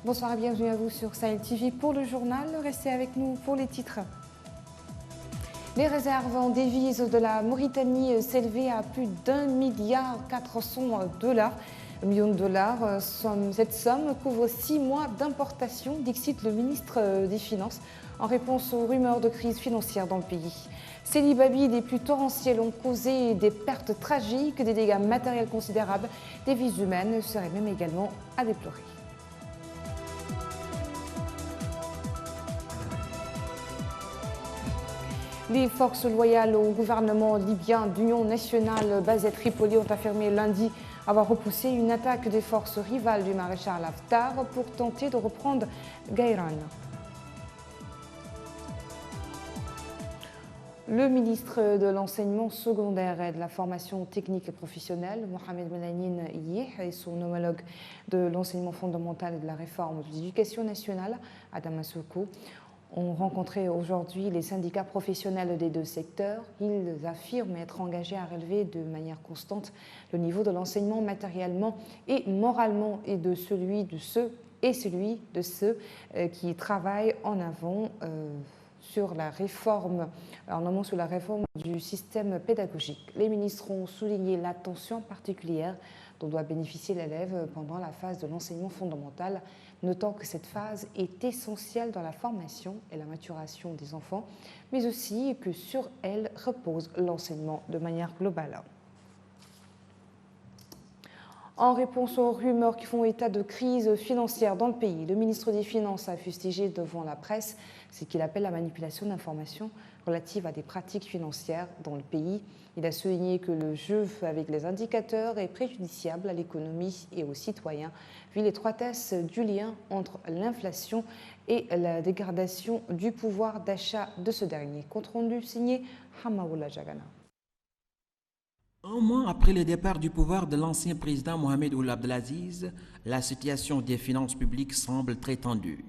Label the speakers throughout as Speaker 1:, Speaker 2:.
Speaker 1: Bonsoir et bienvenue à vous sur Sahel TV pour le journal. Restez avec nous pour les titres. Les réserves en devises de la Mauritanie s'élevaient à plus d'1,4 milliard millions de dollars. Cette somme couvre 6 mois d'importation, dixit le ministre des Finances, en réponse aux rumeurs de crise financière dans le pays. Ces libabies les plus torrentiels ont causé des pertes tragiques, des dégâts matériels considérables, des vies humaines seraient même également à déplorer. Les forces loyales au gouvernement libyen d'Union nationale basé à Tripoli ont affirmé lundi avoir repoussé une attaque des forces rivales du maréchal Haftar pour tenter de reprendre Gairan. Le ministre de l'Enseignement secondaire et de la formation technique et professionnelle, Mohamed Melanin Yeh, et son homologue de l'enseignement fondamental et de la réforme de l'éducation nationale, Adama Soko, ont rencontré aujourd'hui les syndicats professionnels des deux secteurs. Ils affirment être engagés à relever de manière constante le niveau de l'enseignement matériellement et moralement et de celui de ceux qui travaillent en amont sur la réforme du système pédagogique. Les ministres ont souligné l'attention particulière dont doit bénéficier l'élève pendant la phase de l'enseignement fondamental, notant que cette phase est essentielle dans la formation et la maturation des enfants, mais aussi que sur elle repose l'enseignement de manière globale. En réponse aux rumeurs qui font état de crise financière dans le pays, le ministre des Finances a fustigé devant la presse ce qu'il appelle la manipulation d'informations relatives à des pratiques financières dans le pays. Il a souligné que le jeu avec les indicateurs est préjudiciable à l'économie et aux citoyens, vu l'étroitesse du lien entre l'inflation et la dégradation du pouvoir d'achat de ce dernier. Compte rendu signé Hamaoula Jagana.
Speaker 2: Un mois après le départ du pouvoir de l'ancien président Mohamed Ould Abdelaziz, la situation des finances publiques semble très tendue.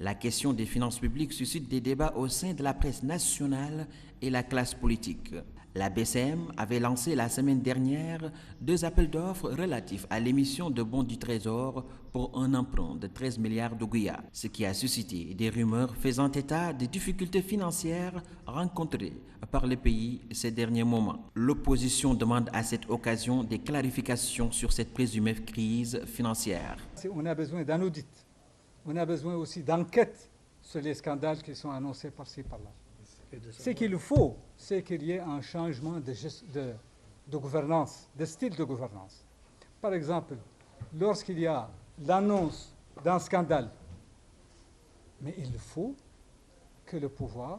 Speaker 2: La question des finances publiques suscite des débats au sein de la presse nationale et la classe politique. La BCM avait lancé la semaine dernière 2 appels d'offres relatifs à l'émission de bons du Trésor pour un emprunt de 13 milliards d'Ouguiya, ce qui a suscité des rumeurs faisant état des difficultés financières rencontrées par le pays ces derniers moments. L'opposition demande à cette occasion des clarifications sur cette présumée crise financière.
Speaker 3: On a besoin d'un audit. On a besoin aussi d'enquêtes sur les scandales qui sont annoncés par-ci, par-là. Ce qu'il faut, c'est qu'il y ait un changement de gouvernance, de style de gouvernance. Par exemple, lorsqu'il y a l'annonce d'un scandale, mais il faut que le pouvoir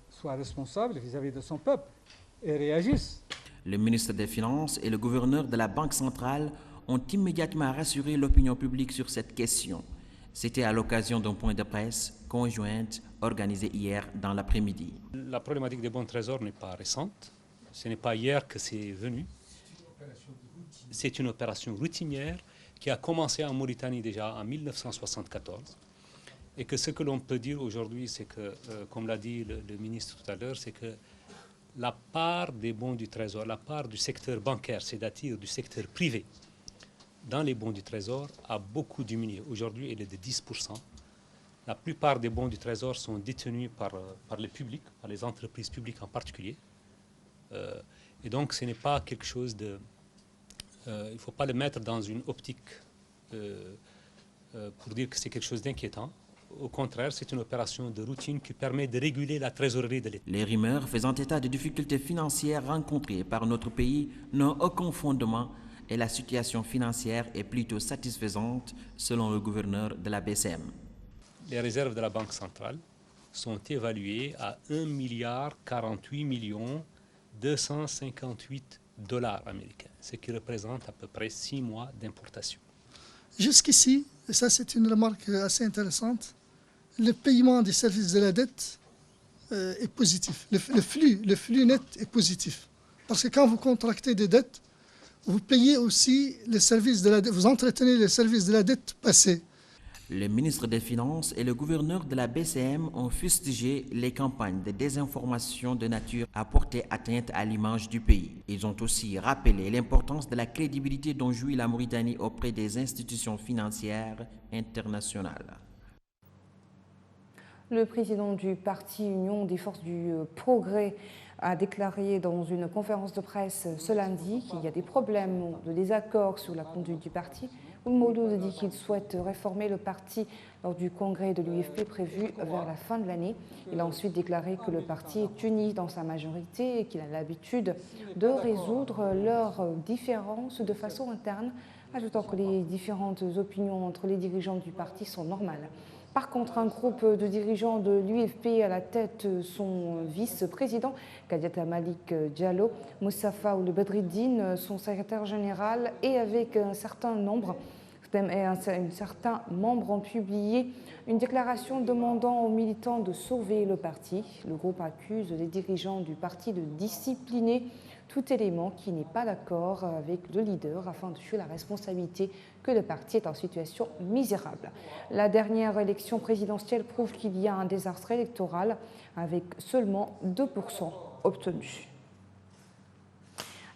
Speaker 3: soit responsable vis-à-vis de son peuple et réagisse.
Speaker 2: Le ministre des Finances et le gouverneur de la Banque centrale ont immédiatement rassuré l'opinion publique sur cette question. C'était à l'occasion d'un point de presse conjoint organisé hier dans l'après-midi.
Speaker 4: La problématique des bons trésors n'est pas récente. Ce n'est pas hier que c'est venu. C'est une opération routinière qui a commencé en Mauritanie déjà en 1974. Et que ce que l'on peut dire aujourd'hui, c'est que, comme l'a dit le ministre tout à l'heure, c'est que la part des bons du trésor, la part du secteur bancaire, c'est-à-dire du secteur privé, dans les bons du Trésor a beaucoup diminué. Aujourd'hui, elle est de 10%. La plupart des bons du Trésor sont détenus par le public, par les entreprises publiques en particulier. Et donc, ce n'est pas quelque chose de... il ne faut pas le mettre dans une optique pour dire que c'est quelque chose d'inquiétant. Au contraire, c'est une opération de routine qui permet de réguler la trésorerie de l'État.
Speaker 2: Les rumeurs faisant état de difficultés financières rencontrées par notre pays n'ont aucun fondement et la situation financière est plutôt satisfaisante selon le gouverneur de la BCM.
Speaker 4: Les réserves de la Banque centrale sont évaluées à 1,048,258 milliards américains, ce qui représente à peu près 6 mois d'importation.
Speaker 5: Jusqu'ici, et ça c'est une remarque assez intéressante, le paiement des services de la dette est positif. Le flux net est positif. Parce que quand vous contractez des dettes, vous payez aussi les services de la dette, vous entretenez les services de la dette passée.
Speaker 2: Le ministre des Finances et le gouverneur de la BCM ont fustigé les campagnes de désinformation de nature à porter atteinte à l'image du pays. Ils ont aussi rappelé l'importance de la crédibilité dont jouit la Mauritanie auprès des institutions financières internationales.
Speaker 1: Le président du parti Union des forces du progrès a déclaré dans une conférence de presse ce lundi qu'il y a des problèmes de désaccord sur la conduite du parti. Ould dit qu'il souhaite réformer le parti lors du congrès de l'UFP prévu vers la fin de l'année. Il a ensuite déclaré que le parti est uni dans sa majorité et qu'il a l'habitude de résoudre leurs différences de façon interne, ajoutant que les différentes opinions entre les dirigeants du parti sont normales. Par contre, un groupe de dirigeants de l'UFP à la tête son vice-président, Kadiata Malik Diallo, Moussafa Ould Bedreddine, son secrétaire général, et avec un certain nombre ont publié une déclaration demandant aux militants de sauver le parti. Le groupe accuse les dirigeants du parti de discipliner tout élément qui n'est pas d'accord avec le leader afin de fuir la responsabilité que le parti est en situation misérable. La dernière élection présidentielle prouve qu'il y a un désastre électoral avec seulement 2% obtenus.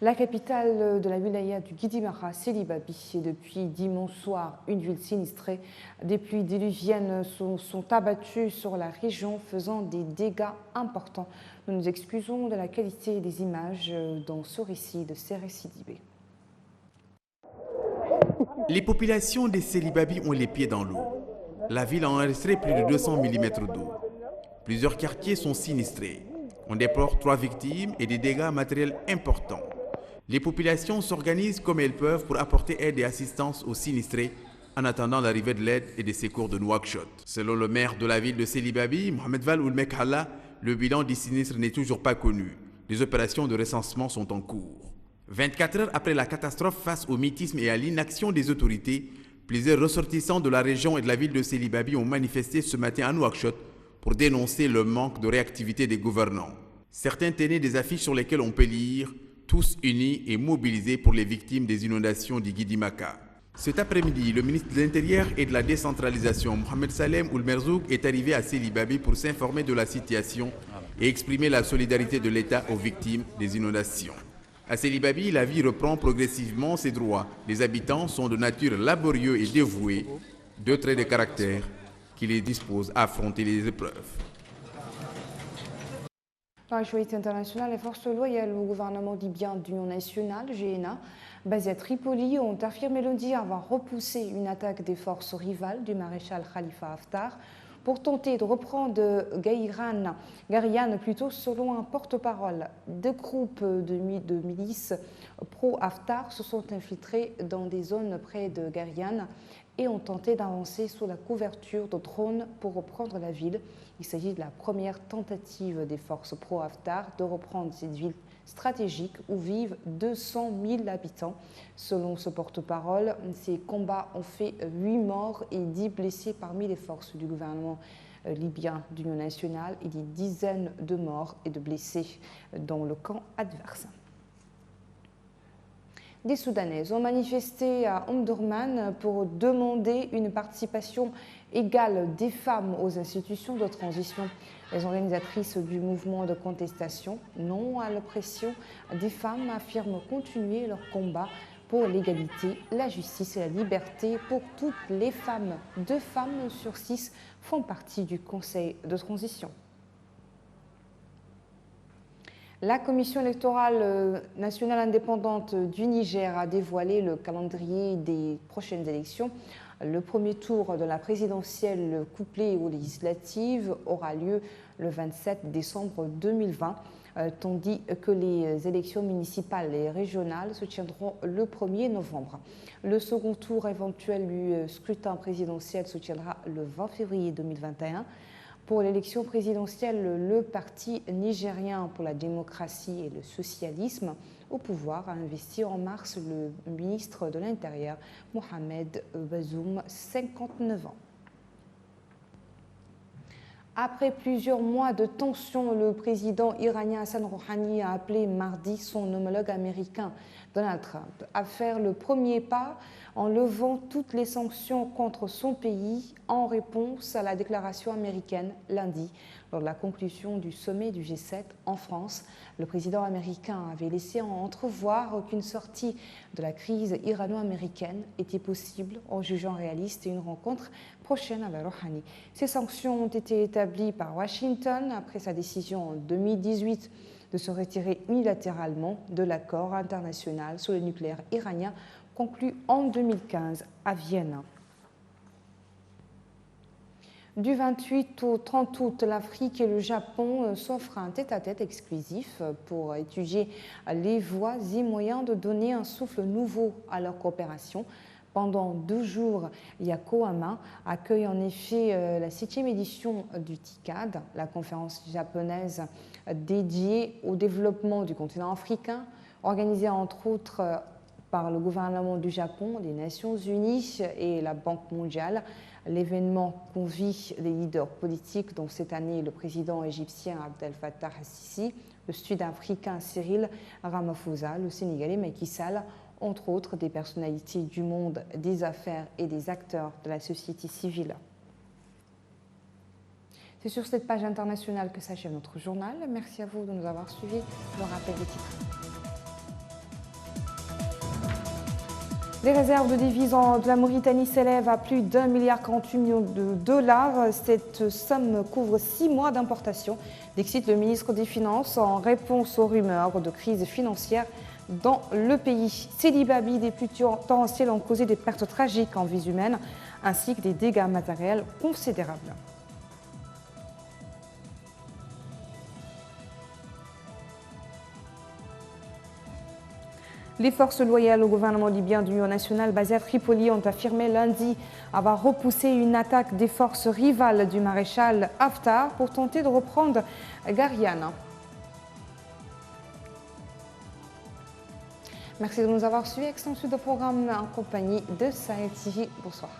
Speaker 1: La capitale de la wilaya du Guidimara, Sélibabi, est depuis dimanche soir une ville sinistrée. Des pluies diluviennes sont abattues sur la région, faisant des dégâts importants. Nous nous excusons de la qualité des images dans ce récit de Séré Sidibé.
Speaker 6: Les populations de Sélibabi ont les pieds dans l'eau. La ville a enregistré plus de 200 mm d'eau. Plusieurs quartiers sont sinistrés. On déplore 3 victimes et des dégâts matériels importants. Les populations s'organisent comme elles peuvent pour apporter aide et assistance aux sinistrés en attendant l'arrivée de l'aide et des secours de Nouakchott. Selon le maire de la ville de Sélibabi, Mohamed Val Ould Mekhalla, le bilan des sinistres n'est toujours pas connu. Les opérations de recensement sont en cours. 24 heures après la catastrophe face au mutisme et à l'inaction des autorités, plusieurs ressortissants de la région et de la ville de Sélibabi ont manifesté ce matin à Nouakchott pour dénoncer le manque de réactivité des gouvernants. Certains tenaient des affiches sur lesquelles on peut lire « Tous unis et mobilisés pour les victimes des inondations du Guidimaka ». Cet après-midi, le ministre de l'Intérieur et de la Décentralisation, Mohamed Salem Ould Merzouk, est arrivé à Sélibabi pour s'informer de la situation et exprimer la solidarité de l'État aux victimes des inondations. À Sélibabi, la vie reprend progressivement ses droits. Les habitants sont de nature laborieux et dévoués, 2 traits de caractère qui les disposent à affronter les épreuves.
Speaker 1: Dans l'actualité internationale, les forces loyales au gouvernement libyen d'Union nationale, GNA, basées à Tripoli, ont affirmé lundi avoir repoussé une attaque des forces rivales du maréchal Khalifa Haftar pour tenter de reprendre Garian, plutôt selon un porte-parole. 2 groupes de milices pro-Haftar se sont infiltrés dans des zones près de Garian et ont tenté d'avancer sous la couverture de drones pour reprendre la ville. Il s'agit de la première tentative des forces pro-Haftar de reprendre cette ville stratégique où vivent 200 000 habitants. Selon ce porte-parole, ces combats ont fait 8 morts et 10 blessés parmi les forces du gouvernement libyen d'Union nationale et des dizaines de morts et de blessés dans le camp adverse. Des Soudanaises ont manifesté à Omdurman pour demander une participation égale des femmes aux institutions de transition. Les organisatrices du mouvement de contestation Non à l'oppression des femmes affirment continuer leur combat pour l'égalité, la justice et la liberté pour toutes les femmes. 2 femmes sur 6 font partie du Conseil de transition. La Commission électorale nationale indépendante du Niger a dévoilé le calendrier des prochaines élections. Le premier tour de la présidentielle couplée aux législatives aura lieu le 27 décembre 2020, tandis que les élections municipales et régionales se tiendront le 1er novembre. Le second tour éventuel du scrutin présidentiel se tiendra le 20 février 2021. Pour l'élection présidentielle, le parti nigérien pour la démocratie et le socialisme au pouvoir a investi en mars le ministre de l'Intérieur, Mohamed Bazoum, 59 ans. Après plusieurs mois de tension, le président iranien Hassan Rouhani a appelé mardi son homologue américain Donald Trump à faire le premier pas en levant toutes les sanctions contre son pays en réponse à la déclaration américaine lundi. Lors de la conclusion du sommet du G7 en France, le président américain avait laissé entrevoir qu'une sortie de la crise irano-américaine était possible en jugeant réaliste une rencontre prochaine avec Rouhani. Ces sanctions ont été établies par Washington après sa décision en 2018 de se retirer unilatéralement de l'accord international sur le nucléaire iranien conclu en 2015 à Vienne. Du 28 au 30 août, l'Afrique et le Japon s'offrent un tête-à-tête exclusif pour étudier les voies et moyens de donner un souffle nouveau à leur coopération. Pendant 2 jours, Yokohama accueille en effet la 7e édition du TICAD, la conférence japonaise dédiée au développement du continent africain, organisée entre autres par le gouvernement du Japon, les Nations Unies et la Banque mondiale. L'événement convie les leaders politiques, dont cette année le président égyptien Abdel Fattah al-Sisi, le sud-africain Cyril Ramaphosa, le sénégalais Macky Sall, entre autres des personnalités du monde des affaires et des acteurs de la société civile. C'est sur cette page internationale que s'achève notre journal. Merci à vous de nous avoir suivis. Je vous rappelle les titres. Les réserves de devises de la Mauritanie s'élèvent à plus d'1,48 milliard de dollars. Cette somme couvre 6 mois d'importation, décide le ministre des Finances en réponse aux rumeurs de crise financière dans le pays. Ces Libabi, des pluies torrentielles ont causé des pertes tragiques en vies humaines ainsi que des dégâts matériels considérables. Les forces loyales au gouvernement libyen d'Union nationale basées à Tripoli ont affirmé lundi avoir repoussé une attaque des forces rivales du maréchal Haftar pour tenter de reprendre Gariana. Merci de nous avoir suivis. Excellente suite de programme en compagnie de Sahel TV. Bonsoir.